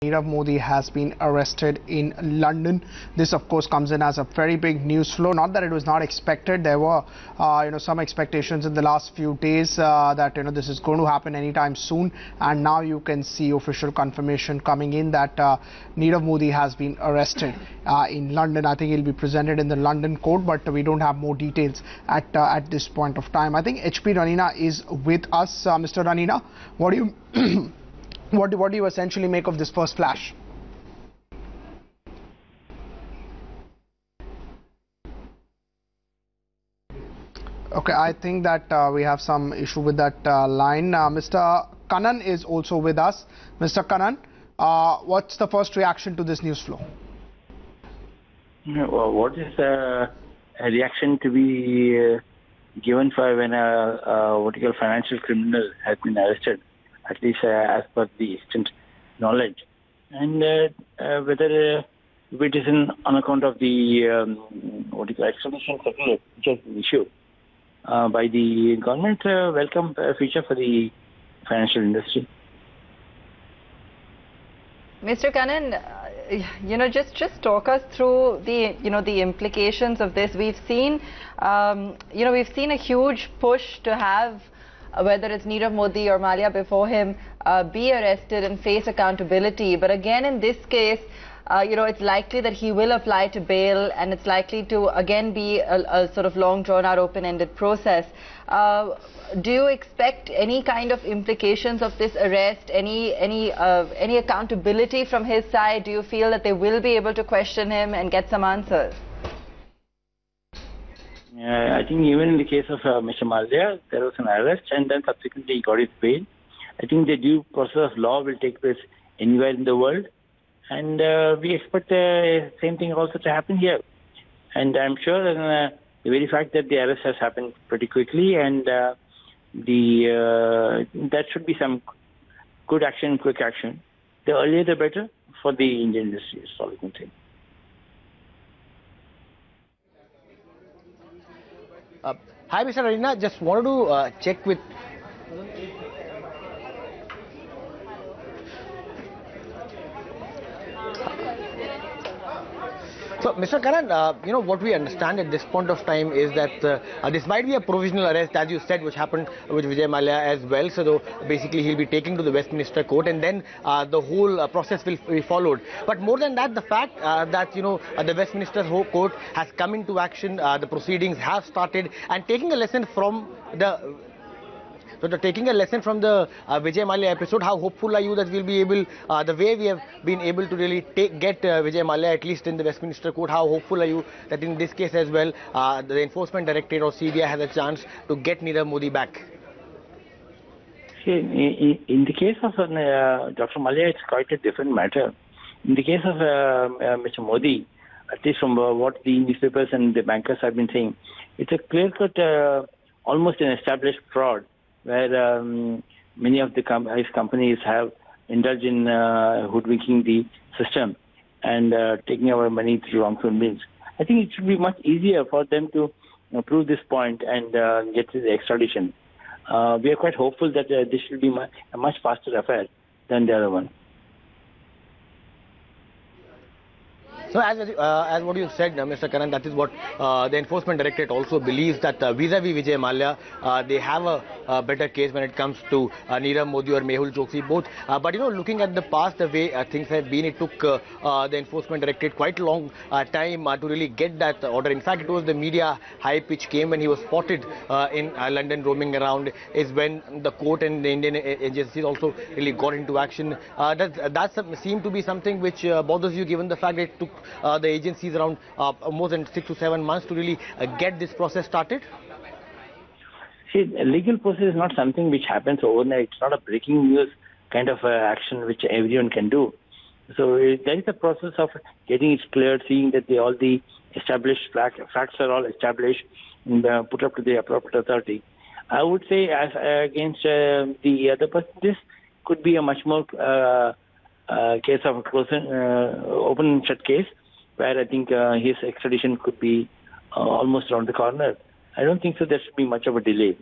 Nirav Modi has been arrested in London. This, of course, comes in as a very big news flow. Not that it was not expected. There were, some expectations in the last few days that this is going to happen anytime soon. And now you can see official confirmation coming in that Nirav Modi has been arrested in London. I think he'll be presented in the London court, but we don't have more details at this point of time. I think HP Ranina is with us. Mr. Ranina, what do you What do you essentially make of this first flash? Okay, I think that we have some issue with that line. Mr. Kannan is also with us. Mr. Kannan, what's the first reaction to this news flow? Well, what is a reaction to be given for when a financial criminal has been arrested? At least as per the extent knowledge, and whether it is on account of the extradition circular which has been issued by the government, welcome feature for the financial industry. Mr. Kannan, just talk us through the implications of this. We've seen, we've seen a huge push to have whether it's Nirav Modi or Mallya before him, be arrested and face accountability. But again, in this case, it's likely that he will apply to bail, and it's likely to again be a sort of long drawn-out, open-ended process. Do you expect any kind of implications of this arrest? Any accountability from his side? Do you feel that they will be able to question him and get some answers? I think even in the case of Mr. Mallya, there was an arrest and then subsequently he got his bail. I think the due process of law will take place anywhere in the world, and we expect the same thing also to happen here. And I'm sure the very fact that the arrest has happened pretty quickly, and that should be some good action, quick action. The earlier the better for the Indian industry, is all I can say. Hi, Mr. Ranina. Just wanted to check with. So, Mr. Kannan, what we understand at this point of time is that this might be a provisional arrest, as you said, which happened with Vijay Mallya as well. So, basically, he'll be taken to the Westminster Court, and then the whole process will be followed. But more than that, the fact that, the Westminster Court has come into action, the proceedings have started, and taking a lesson from the Vijay Mallya episode, how hopeful are you that we'll be able, the way we have been able to really get Vijay Mallya at least in the Westminster Court, how hopeful are you that in this case as well, the Enforcement Directorate or CBI has a chance to get Nirav Modi back? In the case of Dr. Mallya, it's quite a different matter. In the case of Mr. Modi, at least from what the newspapers and the bankers have been saying, it's a clear-cut, almost an established fraud, where many of his companies have indulged in hoodwinking the system and taking our money through wrongful means. I think it should be much easier for them to prove this point and get the extradition. We are quite hopeful that this should be a much faster affair than the other one. So as what you said, Mr. Kannan, that is what the Enforcement Directorate also believes, that vis-a-vis Vijay Mallya, they have a better case when it comes to Nirav Modi or Mehul Choksi both. But looking at the past, the way things have been, it took the Enforcement Directorate quite a long time to really get that order. In fact, it was the media hype which came when he was spotted in London roaming around, is when the court and the Indian agencies also really got into action. That seemed to be something which bothers you, given the fact that it took the agencies around more than 6 to 7 months to really get this process started? See, a legal process is not something which happens overnight. It's not a breaking news kind of action which everyone can do. So there is a process of getting it cleared, seeing that all the established facts are all established and put up to the appropriate authority. I would say, as against the other person, this could be a much more case of a open and shut case, where I think his extradition could be almost around the corner. I don't think so there should be much of a delay.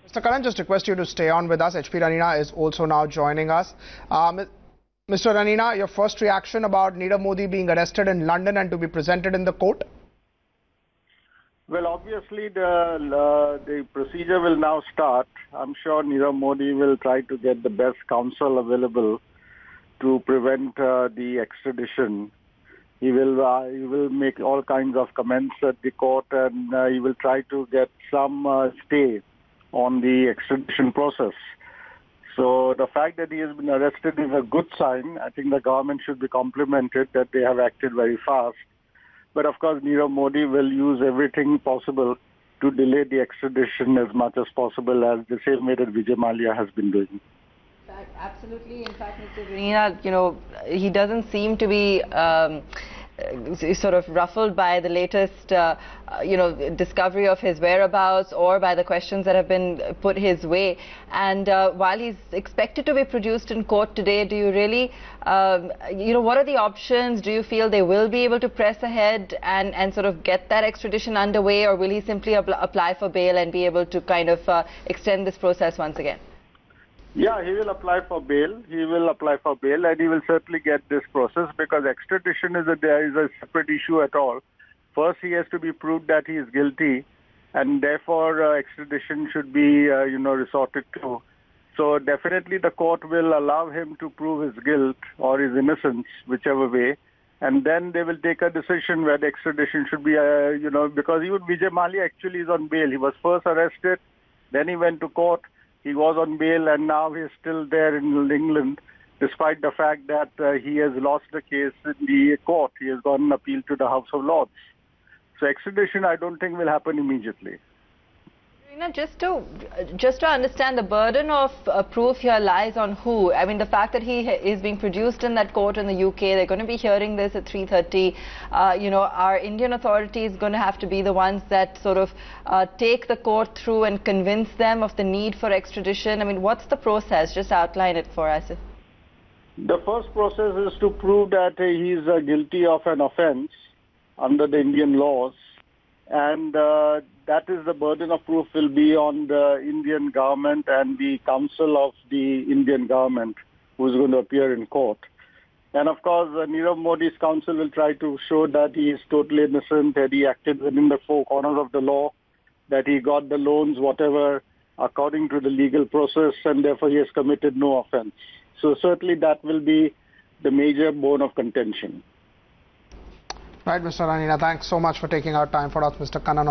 Mr. Kannan, just request you to stay on with us. HP Ranina is also now joining us. Mr. Ranina, your first reaction about Nirav Modi being arrested in London and to be presented in the court? Well, obviously the procedure will now start. I'm sure Nirav Modi will try to get the best counsel available to prevent the extradition. He will make all kinds of comments at the court, and he will try to get some stay on the extradition process. So the fact that he has been arrested is a good sign. I think the government should be complimented that they have acted very fast. But of course, Nirav Modi will use everything possible to delay the extradition as much as possible, as the same way that Vijay Mallya has been doing. Absolutely. In fact, Mr. Ranina, he doesn't seem to be sort of ruffled by the latest, discovery of his whereabouts or by the questions that have been put his way. And while he's expected to be produced in court today, do you really, what are the options? Do you feel they will be able to press ahead and sort of get that extradition underway, or will he simply apply for bail and be able to kind of extend this process once again? Yeah, he will apply for bail. He will apply for bail, and he will certainly get this process, because extradition is a separate issue at all. First, he has to be proved that he is guilty, and therefore extradition should be, resorted to. So definitely the court will allow him to prove his guilt or his innocence, whichever way, and then they will take a decision whether extradition should be, because even Vijay Mallya actually is on bail. He was first arrested, then he went to court. He was on bail, and now he is still there in England, despite the fact that he has lost the case in the court. He has gone an appeal to the House of Lords. So extradition, I don't think, will happen immediately. Just to understand, the burden of proof here lies on who? I mean, the fact that he is being produced in that court in the UK, they're going to be hearing this at 3:30. Are Indian authorities going to have to be the ones that sort of take the court through and convince them of the need for extradition? I mean, what's the process? Just outline it for us. The first process is to prove that he is guilty of an offence under the Indian laws, and that is the burden of proof will be on the Indian government and the counsel of the Indian government who is going to appear in court. And of course, Nirav Modi's counsel will try to show that he is totally innocent, that he acted within the four corners of the law, that he got the loans, whatever, according to the legal process, and therefore he has committed no offence. So certainly that will be the major bone of contention. Right, Mr. Ranina, thanks so much for taking our time for us, Mr. Kannan.